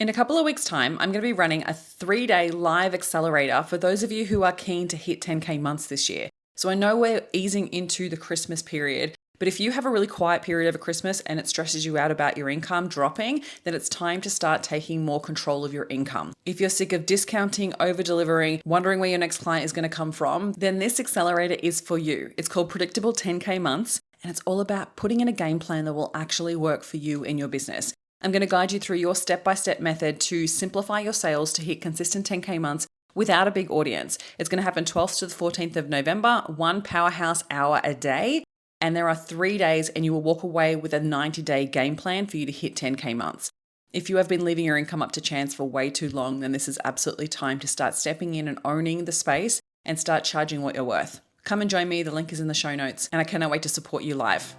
In a couple of weeks' time, I'm going to be running a 3-day live accelerator for those of you who are keen to hit 10K months this year. So I know we're easing into the Christmas period, but if you have a really quiet period over Christmas and it stresses you out about your income dropping, then it's time to start taking more control of your income. If you're sick of discounting, over-delivering, wondering where your next client is going to come from, then this accelerator is for you. It's called Predictable 10K Months, and it's all about putting in a game plan that will actually work for you in your business. I'm going to guide you through your step-by-step method to simplify your sales to hit consistent 10K months without a big audience. It's going to happen 12th to the 14th of November, one powerhouse hour a day. And there are 3 days and you will walk away with a 90-day game plan for you to hit 10K months. If you have been leaving your income up to chance for way too long, then this is absolutely time to start stepping in and owning the space and start charging what you're worth. Come and join me. The link is in the show notes and I cannot wait to support you live.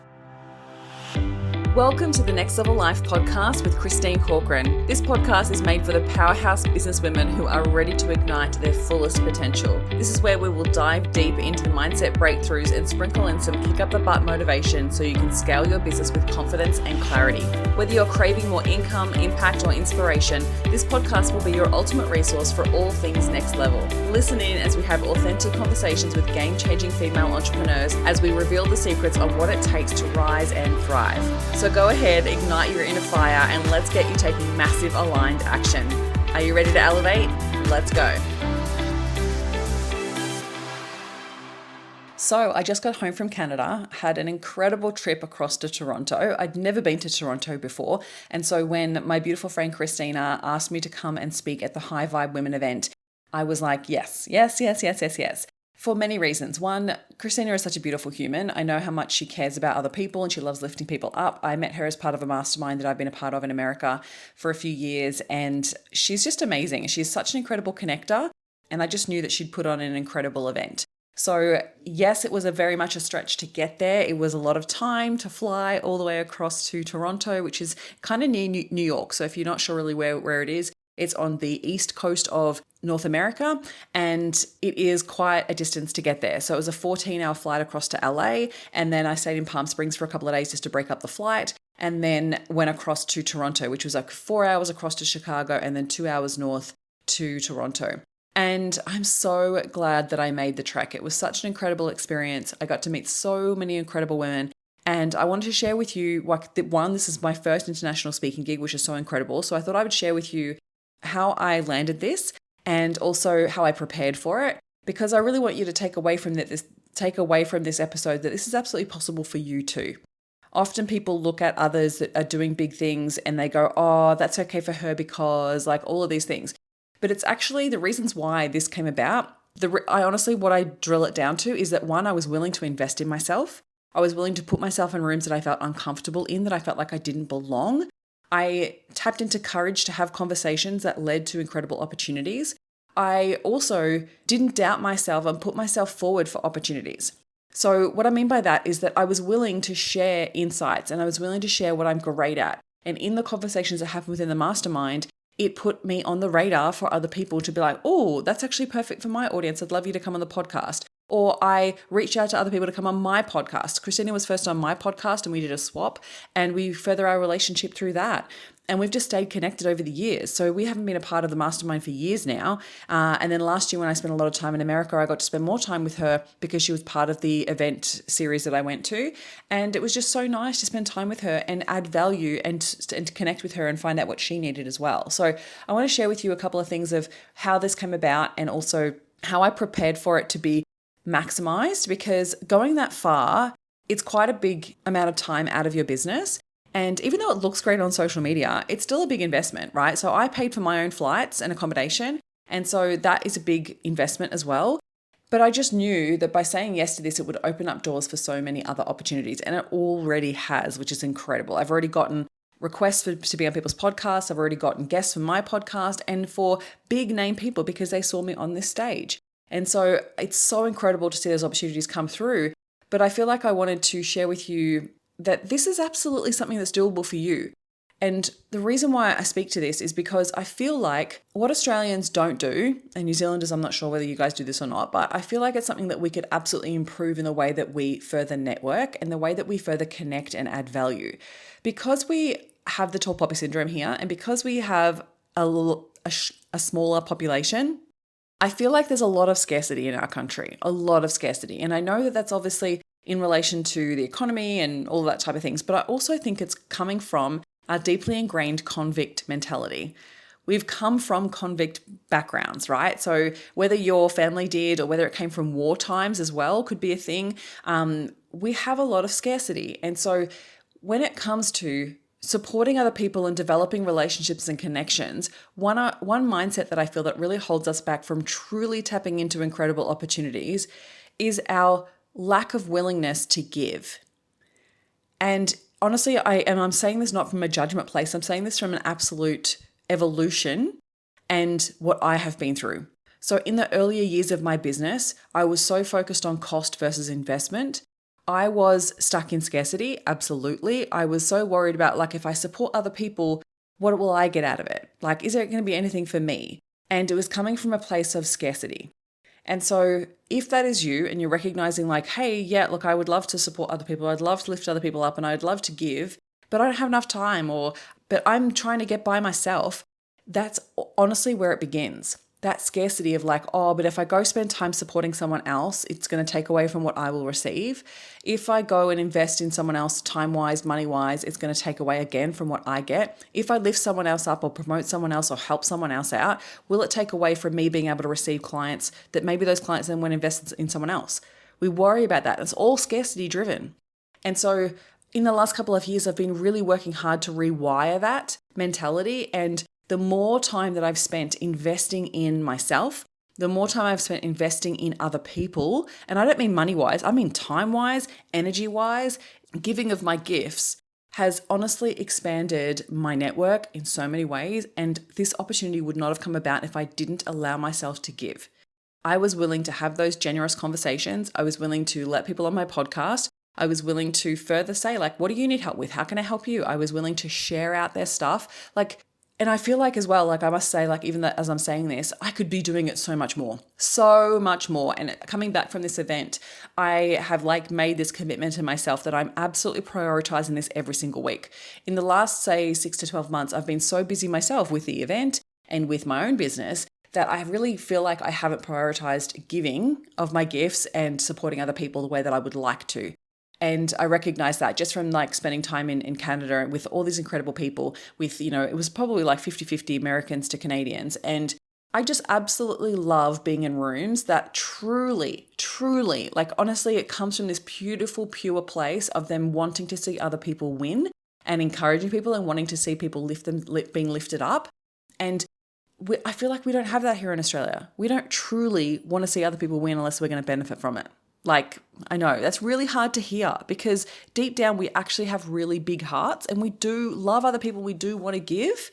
Welcome to the Next Level Life podcast with Christine Corcoran. This podcast is made for the powerhouse businesswomen who are ready to ignite their fullest potential. This is where we will dive deep into the mindset breakthroughs and sprinkle in some kick up the butt motivation so you can scale your business with confidence and clarity. Whether you're craving more income, impact, or inspiration, this podcast will be your ultimate resource for all things next level. Listen in as we have authentic conversations with game-changing female entrepreneurs as we reveal the secrets of what it takes to rise and thrive. So go ahead, ignite your inner fire, and let's get you taking massive aligned action. Are you ready to elevate? Let's go. So I just got home from Canada, had an incredible trip across to Toronto. I'd never been to Toronto before. And so when my beautiful friend Christina asked me to come and speak at the High Vibe Women event, I was like, yes. For many reasons. One, Christina is such a beautiful human. I know how much she cares about other people and she loves lifting people up. I met her as part of a mastermind that I've been a part of in America for a few years, and she's just amazing. She's such an incredible connector, and I just knew that she'd put on an incredible event. So yes, it was very much a stretch to get there. It was a lot of time to fly all the way across to Toronto, which is kind of near New York. So if you're not sure really where it is, it's on the east coast of North America, and it is quite a distance to get there. So it was a 14-hour flight across to LA, and then I stayed in Palm Springs for a couple of days just to break up the flight, and then went across to Toronto, which was like 4 hours across to Chicago, and then 2 hours north to Toronto. And I'm so glad that I made the trek. It was such an incredible experience. I got to meet so many incredible women. And I wanted to share with you, this is my first international speaking gig, which is so incredible. So I thought I would share with you how I landed this and also how I prepared for it, because I really want you to take away from this episode that this is absolutely possible for you too. Often people look at others that are doing big things and they go, oh, that's okay for her because like all of these things. But it's actually the reasons why this came about. What I drill it down to is that one, I was willing to invest in myself. I was willing to put myself in rooms that I felt uncomfortable in, that I felt like I didn't belong. I tapped into courage to have conversations that led to incredible opportunities. I also didn't doubt myself and put myself forward for opportunities. So what I mean by that is that I was willing to share insights and I was willing to share what I'm great at. And in the conversations that happened within the mastermind, it put me on the radar for other people to be like, oh, that's actually perfect for my audience. I'd love you to come on the podcast. Or I reached out to other people to come on my podcast. Christina was first on my podcast and we did a swap and we further our relationship through that. And we've just stayed connected over the years. So we haven't been a part of the mastermind for years now. And then last year when I spent a lot of time in America, I got to spend more time with her because she was part of the event series that I went to. And it was just so nice to spend time with her and add value and to connect with her and find out what she needed as well. So I want to share with you a couple of things of how this came about and also how I prepared for it to be maximized, because going that far, it's quite a big amount of time out of your business. And even though it looks great on social media, it's still a big investment, right? So I paid for my own flights and accommodation. And so that is a big investment as well. But I just knew that by saying yes to this, it would open up doors for so many other opportunities. And it already has, which is incredible. I've already gotten requests to be on people's podcasts. I've already gotten guests for my podcast and for big name people because they saw me on this stage. And so it's so incredible to see those opportunities come through. But I feel like I wanted to share with you that this is absolutely something that's doable for you. And the reason why I speak to this is because I feel like what Australians don't do, and New Zealanders, I'm not sure whether you guys do this or not, but I feel like it's something that we could absolutely improve in the way that we further network and the way that we further connect and add value. Because we have the tall poppy syndrome here, and because we have a smaller population, I feel like there's a lot of scarcity in our country, a lot of scarcity. And I know that that's obviously in relation to the economy and all that type of things, but I also think it's coming from our deeply ingrained convict mentality. We've come from convict backgrounds, right? So whether your family did or whether it came from war times as well could be a thing. We have a lot of scarcity. And so when it comes to supporting other people and developing relationships and connections, one mindset that I feel that really holds us back from truly tapping into incredible opportunities is our lack of willingness to give. And honestly, I'm saying this not from a judgment place. I'm saying this from an absolute evolution and what I have been through. So in the earlier years of my business, I was so focused on cost versus investment. I was stuck in scarcity, absolutely. I was so worried about, like, if I support other people, what will I get out of it? Like, is there going to be anything for me? And it was coming from a place of scarcity. And so if that is you and you're recognizing like, hey, yeah, look, I would love to support other people. I'd love to lift other people up and I'd love to give, but I don't have enough time, but I'm trying to get by myself. That's honestly where it begins. That scarcity of like, oh, but if I go spend time supporting someone else, it's going to take away from what I will receive. If I go and invest in someone else time-wise, money-wise, it's going to take away again from what I get. If I lift someone else up or promote someone else or help someone else out, will it take away from me being able to receive clients that maybe those clients then went invested in someone else? We worry about that. It's all scarcity driven. And so in the last couple of years, I've been really working hard to rewire that mentality. And the more time that I've spent investing in myself, the more time I've spent investing in other people, and I don't mean money-wise, I mean time-wise, energy-wise, giving of my gifts has honestly expanded my network in so many ways. And this opportunity would not have come about if I didn't allow myself to give. I was willing to have those generous conversations. I was willing to let people on my podcast. I was willing to further say, like, what do you need help with? How can I help you? I was willing to share out their stuff. And I feel like as well, like I must say, like even that as I'm saying this, I could be doing it so much more. And coming back from this event, I have like made this commitment to myself that I'm absolutely prioritizing this every single week. In the last, say, 6 to 12 months, I've been so busy myself with the event and with my own business that I really feel like I haven't prioritized giving of my gifts and supporting other people the way that I would like to. And I recognize that just from like spending time in Canada with all these incredible people with, it was probably like 50-50 Americans to Canadians. And I just absolutely love being in rooms that truly, like honestly, it comes from this beautiful, pure place of them wanting to see other people win and encouraging people and wanting to see people being lifted up. And I feel like we don't have that here in Australia. We don't truly want to see other people win unless we're going to benefit from it. Like, I know that's really hard to hear because deep down we actually have really big hearts and we do love other people. We do want to give.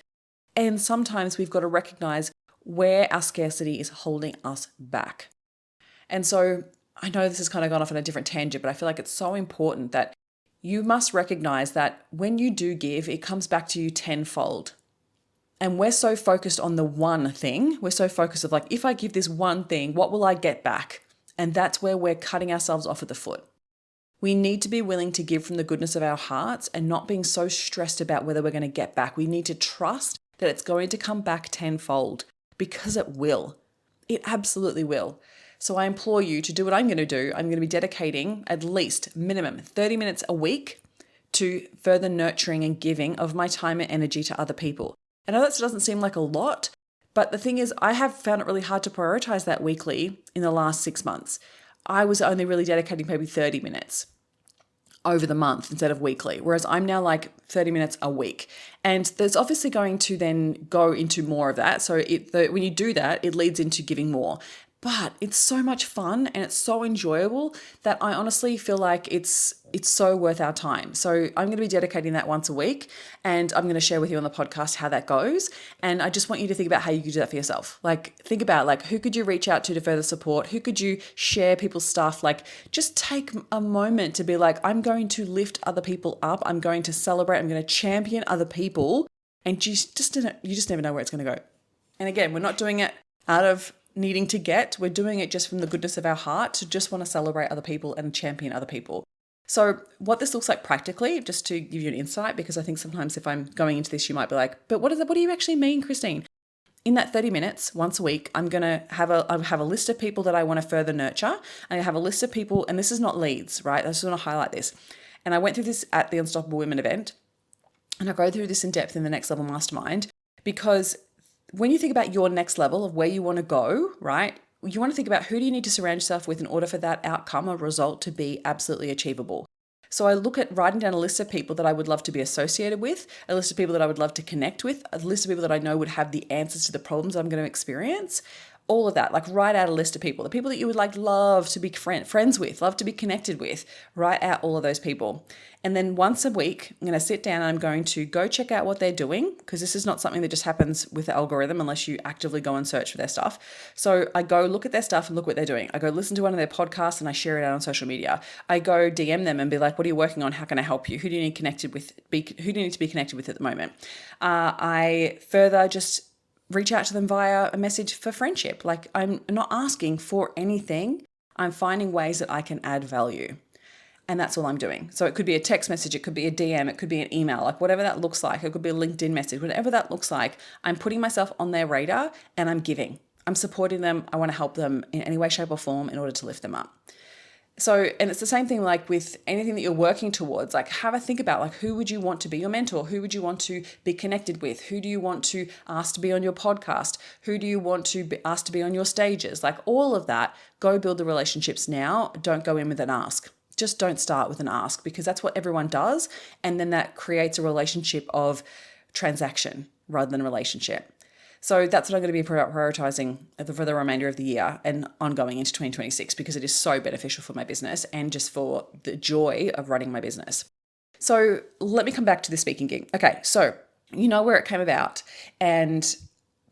And sometimes we've got to recognize where our scarcity is holding us back. And so I know this has kind of gone off on a different tangent, but I feel like it's so important that you must recognize that when you do give, it comes back to you tenfold. And we're so focused on the one thing. We're so focused of like, if I give this one thing, what will I get back? And that's where we're cutting ourselves off at the foot. We need to be willing to give from the goodness of our hearts and not being so stressed about whether we're going to get back. We need to trust that it's going to come back tenfold because it will. It absolutely will. So I implore you to do what I'm going to do. I'm going to be dedicating at least minimum 30 minutes a week to further nurturing and giving of my time and energy to other people. I know that doesn't seem like a lot, but the thing is, I have found it really hard to prioritize that weekly in the last 6 months. I was only really dedicating maybe 30 minutes over the month instead of weekly, whereas I'm now like 30 minutes a week. And there's obviously going to then go into more of that. So when you do that, it leads into giving more. But it's so much fun and it's so enjoyable that I honestly feel like it's so worth our time. So I'm going to be dedicating that once a week and I'm going to share with you on the podcast how that goes. And I just want you to think about how you could do that for yourself. Like think about like who could you reach out to further support? Who could you share people's stuff? Like just take a moment to be like, I'm going to lift other people up. I'm going to celebrate. I'm going to champion other people. And you just never know where it's going to go. And again, we're not doing it out of needing to get, we're doing it just from the goodness of our heart to just want to celebrate other people and champion other people. So what this looks like practically, just to give you an insight, because I think sometimes if I'm going into this, you might be like, but what do you actually mean, Christine? in that 30 minutes once a week, I'm going to have a list of people that I want to further nurture. I have a list of people, and this is not leads, right? I just want to highlight this. And I went through this at the Unstoppable Women event, and I go through this in depth in the Next Level Mastermind, because when you think about your next level of where you want to go, right? You want to think about who do you need to surround yourself with in order for that outcome or result to be absolutely achievable. So I look at writing down a list of people that I would love to be associated with, a list of people that I would love to connect with, a list of people that I know would have the answers to the problems I'm going to experience. All of that, like write out a list of people, the people that you would love to be friends with, love to be connected with, write out all of those people. And then once a week, I'm going to sit down and I'm going to go check out what they're doing, because this is not something that just happens with the algorithm unless you actively go and search for their stuff. So I go look at their stuff and look what they're doing. I go listen to one of their podcasts and I share it out on social media. I go DM them and be like, what are you working on? How can I help you? Who do you need connected with? Who do you need to be connected with at the moment? I further just reach out to them via a message for friendship. Like, I'm not asking for anything. I'm finding ways that I can add value. And that's all I'm doing. So it could be a text message, it could be a DM, it could be an email, like whatever that looks like. It could be a LinkedIn message, whatever that looks like. I'm putting myself on their radar and I'm giving. I'm supporting them. I want to help them in any way, shape, or form in order to lift them up. So, and it's the same thing like with anything that you're working towards, like have a think about like who would you want to be your mentor? Who would you want to be connected with? Who do you want to ask to be on your podcast? Who do you want to be asked to be on your stages? Like all of that, go build the relationships now. Don't go in with an ask. Just don't start with an ask, because that's what everyone does. And then that creates a relationship of transaction rather than relationship. So that's what I'm going to be prioritizing for the remainder of the year and ongoing into 2026, because it is so beneficial for my business and just for the joy of running my business. So let me come back to the speaking gig. Okay, so you know where it came about. And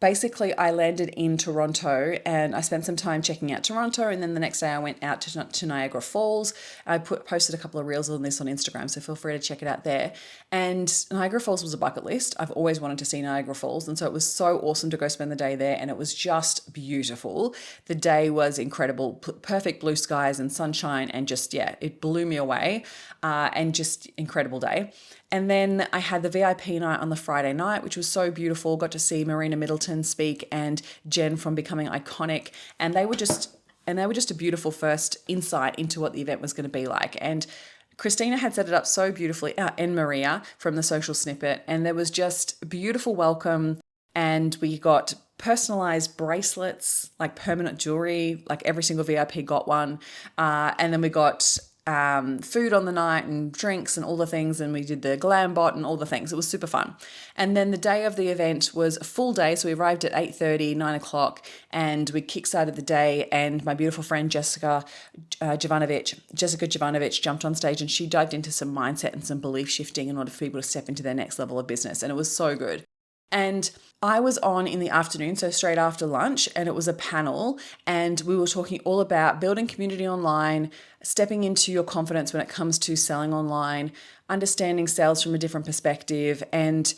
basically, I landed in Toronto and I spent some time checking out Toronto. And then the next day I went out to Niagara Falls. I posted a couple of reels on this on Instagram, so feel free to check it out there. And Niagara Falls was a bucket list. I've always wanted to see Niagara Falls. And so it was so awesome to go spend the day there. And it was just beautiful. The day was incredible, perfect blue skies and sunshine. And just, yeah, it blew me away, and just incredible day. And then I had the VIP night on the Friday night, which was so beautiful. Got to see Marina Middleton speak and Jen from Becoming Iconic. And they were just a beautiful first insight into what the event was going to be like. And Christina had set it up so beautifully, and Maria from the Social Snippet. And there was just a beautiful welcome. And we got personalized bracelets, like permanent jewelry, like every single VIP got one. And then we got food on the night and drinks and all the things, and we did the glam bot and all the things. It was super fun. And then the day of the event was a full day, so we arrived at 8:30, 9 o'clock, and we kickstarted the day, and my beautiful friend Jessica Jovanovic jumped on stage, and she dived into some mindset and some belief shifting in order for people to step into their next level of business, and it was so good. And I was on in the afternoon, so straight after lunch, and it was a panel, and we were talking all about building community online, stepping into your confidence when it comes to selling online, understanding sales from a different perspective, and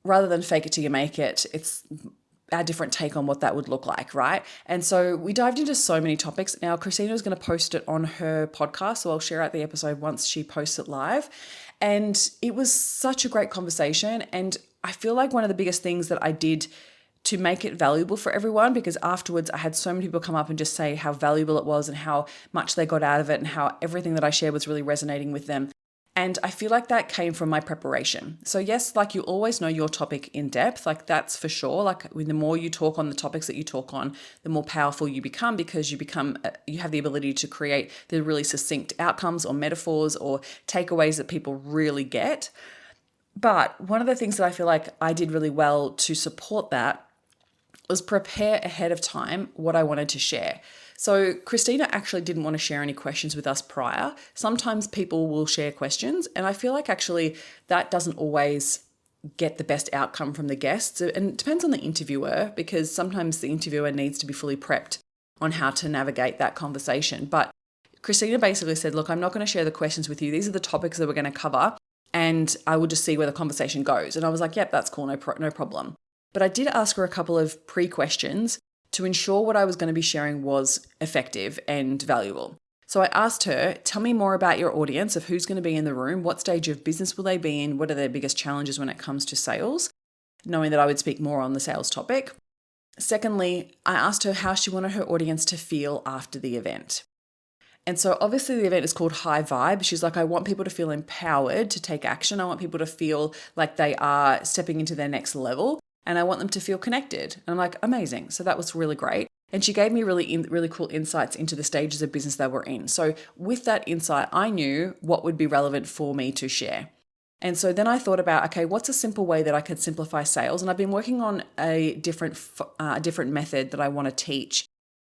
rather than fake it till you make it, it's our different take on what that would look like, right? And so we dived into so many topics. Now, Christina is going to post it on her podcast, so I'll share out the episode once she posts it live. And it was such a great conversation, and I feel like one of the biggest things that I did to make it valuable for everyone, because afterwards I had so many people come up and just say how valuable it was and how much they got out of it and how everything that I shared was really resonating with them. And I feel like that came from my preparation. So yes, like you always know your topic in depth, like that's for sure. Like the more you talk on the topics that you talk on, the more powerful you become, because you have the ability to create the really succinct outcomes or metaphors or takeaways that people really get. But one of the things that I feel like I did really well to support that was prepare ahead of time what I wanted to share. So Christina actually didn't want to share any questions with us prior. Sometimes people will share questions, and I feel like actually that doesn't always get the best outcome from the guests. And it depends on the interviewer, because sometimes the interviewer needs to be fully prepped on how to navigate that conversation. But Christina basically said, look, I'm not going to share the questions with you. These are the topics that we're going to cover, and I will just see where the conversation goes. And I was like, yep, that's cool, no problem. But I did ask her a couple of pre-questions to ensure what I was going to be sharing was effective and valuable. So I asked her, tell me more about your audience, of who's going to be in the room, what stage of business will they be in, what are their biggest challenges when it comes to sales? knowing that I would speak more on the sales topic. Secondly, I asked her how she wanted her audience to feel after the event. And so obviously the event is called High Vibe. She's like, I want people to feel empowered to take action. I want people to feel like they are stepping into their next level, and I want them to feel connected. And I'm like, amazing. So that was really great. And she gave me really cool insights into the stages of business that we're in. So with that insight, I knew what would be relevant for me to share. And so then I thought about, okay, what's a simple way that I could simplify sales? And I've been working on a different method that I want to teach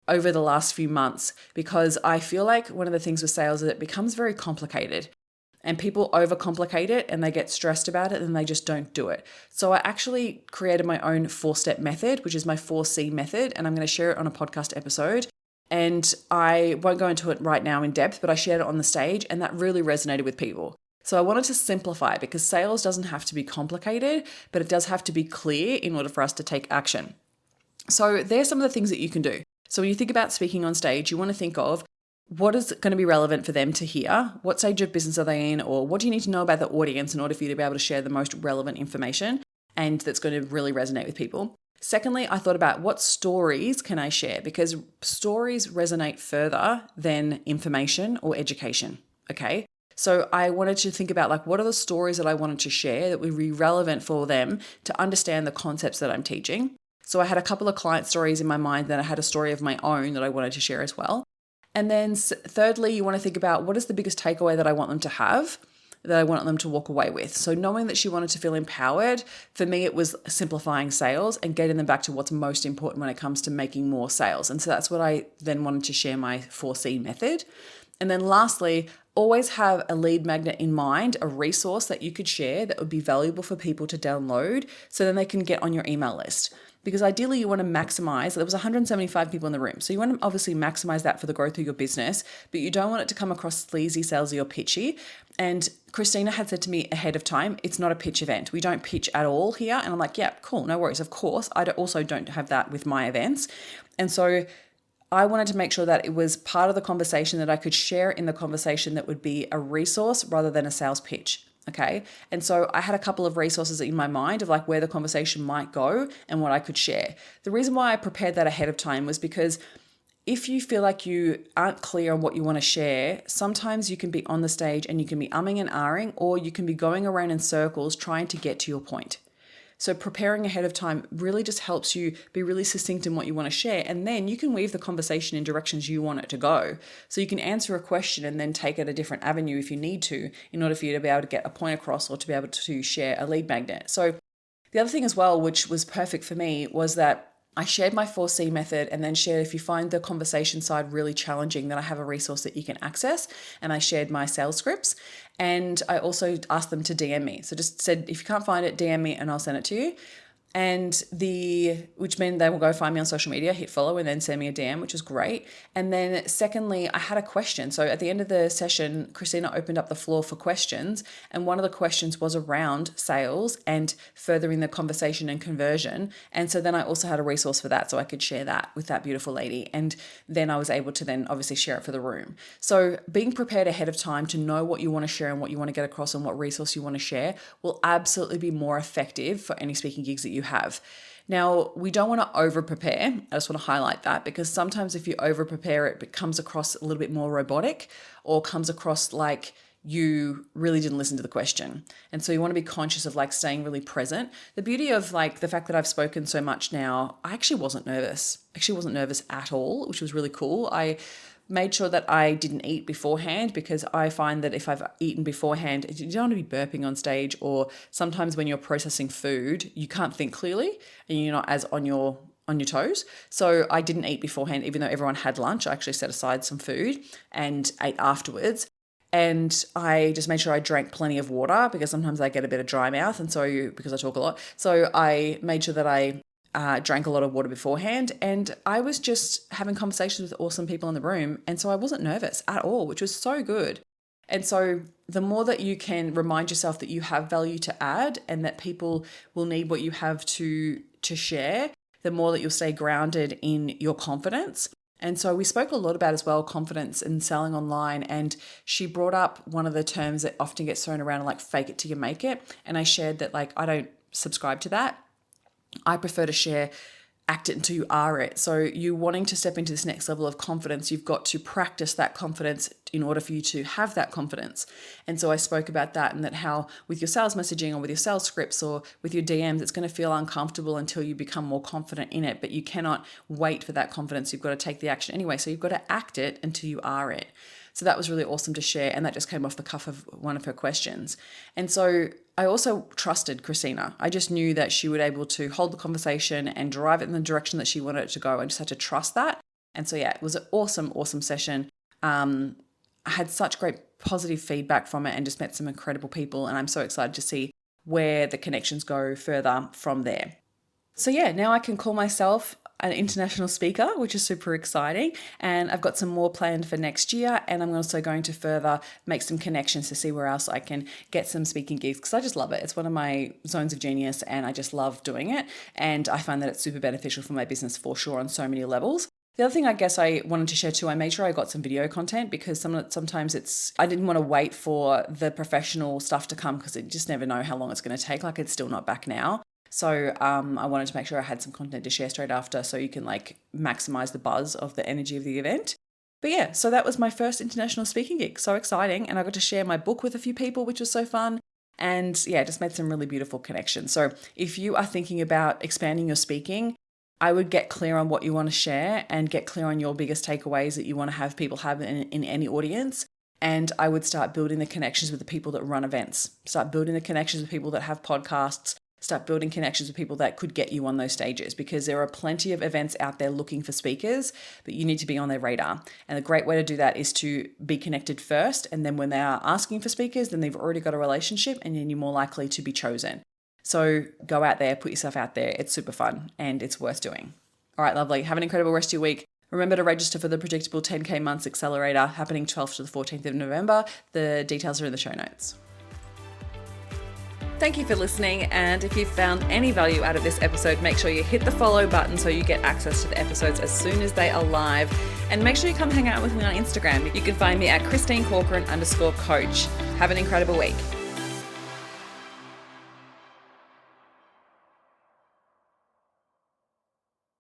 over the last few months, because I feel like one of the things with sales is it becomes very complicated and people overcomplicate it and they get stressed about it and they just don't do it. So I actually created my own 4-step method, which is my 4C method, and I'm going to share it on a podcast episode. And I won't go into it right now in depth, but I shared it on the stage and that really resonated with people. So I wanted to simplify it because sales doesn't have to be complicated, but it does have to be clear in order for us to take action. So there's some of the things that you can do. So when you think about speaking on stage, you want to think of what is going to be relevant for them to hear, what stage of business are they in, or what do you need to know about the audience in order for you to be able to share the most relevant information and that's going to really resonate with people. Secondly, I thought about what stories can I share, because stories resonate further than information or education, okay? So I wanted to think about like, what are the stories that I wanted to share that would be relevant for them to understand the concepts that I'm teaching. So I had a couple of client stories in my mind, then I had a story of my own that I wanted to share as well. And then thirdly, you want to think about what is the biggest takeaway that I want them to have, that I want them to walk away with. So knowing that she wanted to feel empowered, for me, it was simplifying sales and getting them back to what's most important when it comes to making more sales. And so that's what I then wanted to share, my 4C method. And then lastly, always have a lead magnet in mind, a resource that you could share that would be valuable for people to download so then they can get on your email list. Because ideally you want to maximize, there was 175 people in the room. So you want to obviously maximize that for the growth of your business, but you don't want it to come across sleazy, salesy, or pitchy. And Christina had said to me ahead of time, it's not a pitch event. We don't pitch at all here. And I'm like, yeah, cool, no worries. Of course, I also don't have that with my events. And so I wanted to make sure that it was part of the conversation, that I could share in the conversation that would be a resource rather than a sales pitch. Okay. And so I had a couple of resources in my mind of like where the conversation might go and what I could share. The reason why I prepared that ahead of time was because if you feel like you aren't clear on what you want to share, sometimes you can be on the stage and you can be umming and ahhing, or you can be going around in circles trying to get to your point. So preparing ahead of time really just helps you be really succinct in what you want to share. And then you can weave the conversation in directions you want it to go. So you can answer a question and then take it a different avenue if you need to, in order for you to be able to get a point across or to be able to share a lead magnet. So the other thing as well, which was perfect for me, was that I shared my 4C method and then shared, if you find the conversation side really challenging, then I have a resource that you can access. And I shared my sales scripts. And I also asked them to DM me. So just said, if you can't find it, DM me and I'll send it to you. And which meant they will go find me on social media, hit follow, and then send me a DM, which is great. And then secondly, I had a question. So at the end of the session, Christina opened up the floor for questions. And one of the questions was around sales and furthering the conversation and conversion. And so then I also had a resource for that. So I could share that with that beautiful lady. And then I was able to then obviously share it for the room. So being prepared ahead of time to know what you want to share and what you want to get across and what resource you want to share will absolutely be more effective for any speaking gigs that you have. Now, we don't want to over prepare. I just want to highlight that, because sometimes if you over prepare, it comes across a little bit more robotic, or comes across like you really didn't listen to the question. And so you want to be conscious of like staying really present. The beauty of like the fact that I've spoken so much now, I actually wasn't nervous. Actually wasn't nervous at all, which was really cool. I made sure that I didn't eat beforehand, because I find that if I've eaten beforehand, you don't want to be burping on stage, or sometimes when you're processing food, you can't think clearly and you're not as on your toes. So I didn't eat beforehand, even though everyone had lunch. I actually set aside some food and ate afterwards. And I just made sure I drank plenty of water, because sometimes I get a bit of dry mouth, and so because I talk a lot. So I made sure that I drank a lot of water beforehand, and I was just having conversations with awesome people in the room. And so I wasn't nervous at all, which was so good. And so the more that you can remind yourself that you have value to add and that people will need what you have to share, the more that you'll stay grounded in your confidence. And so we spoke a lot about as well, confidence in selling online. And she brought up one of the terms that often gets thrown around, like fake it till you make it. And I shared that like I don't subscribe to that. I prefer to share act it until you are it. So you wanting to step into this next level of confidence, you've got to practice that confidence in order for you to have that confidence. And so I spoke about that, and that how with your sales messaging or with your sales scripts or with your DMs, it's going to feel uncomfortable until you become more confident in it, but you cannot wait for that confidence. You've got to take the action anyway. So you've got to act it until you are it. So that was really awesome to share. And that just came off the cuff of one of her questions. And so I also trusted Christina. I just knew that she would be able to hold the conversation and drive it in the direction that she wanted it to go. I just had to trust that. And so, yeah, it was an awesome, awesome session. I had such great positive feedback from it and just met some incredible people. And I'm so excited to see where the connections go further from there. So yeah, now I can call myself an international speaker, which is super exciting. And I've got some more planned for next year. And I'm also going to further make some connections to see where else I can get some speaking gigs, because I just love it. It's one of my zones of genius and I just love doing it. And I find that it's super beneficial for my business for sure on so many levels. The other thing I guess I wanted to share too, I made sure I got some video content, because sometimes I didn't want to wait for the professional stuff to come, because you just never know how long it's going to take. Like, it's still not back now. So I wanted to make sure I had some content to share straight after, so you can like maximize the buzz of the energy of the event. But yeah, so that was my first international speaking gig. So exciting. And I got to share my book with a few people, which was so fun. And yeah, just made some really beautiful connections. So if you are thinking about expanding your speaking, I would get clear on what you want to share and get clear on your biggest takeaways that you want to have people have in any audience. And I would start building the connections with the people that run events, start building the connections with people that have podcasts, start building connections with people that could get you on those stages, because there are plenty of events out there looking for speakers, but you need to be on their radar. And a great way to do that is to be connected first. And then when they are asking for speakers, then they've already got a relationship and then you're more likely to be chosen. So go out there, put yourself out there. It's super fun and it's worth doing. All right, lovely. Have an incredible rest of your week. Remember to register for the Predictable 10K Months Accelerator happening 12th to the 14th of November. The details are in the show notes. Thank you for listening, and if you found any value out of this episode, make sure you hit the follow button so you get access to the episodes as soon as they are live, and make sure you come hang out with me on Instagram. You can find me at ChristineCorcoran_coach. Have an incredible week.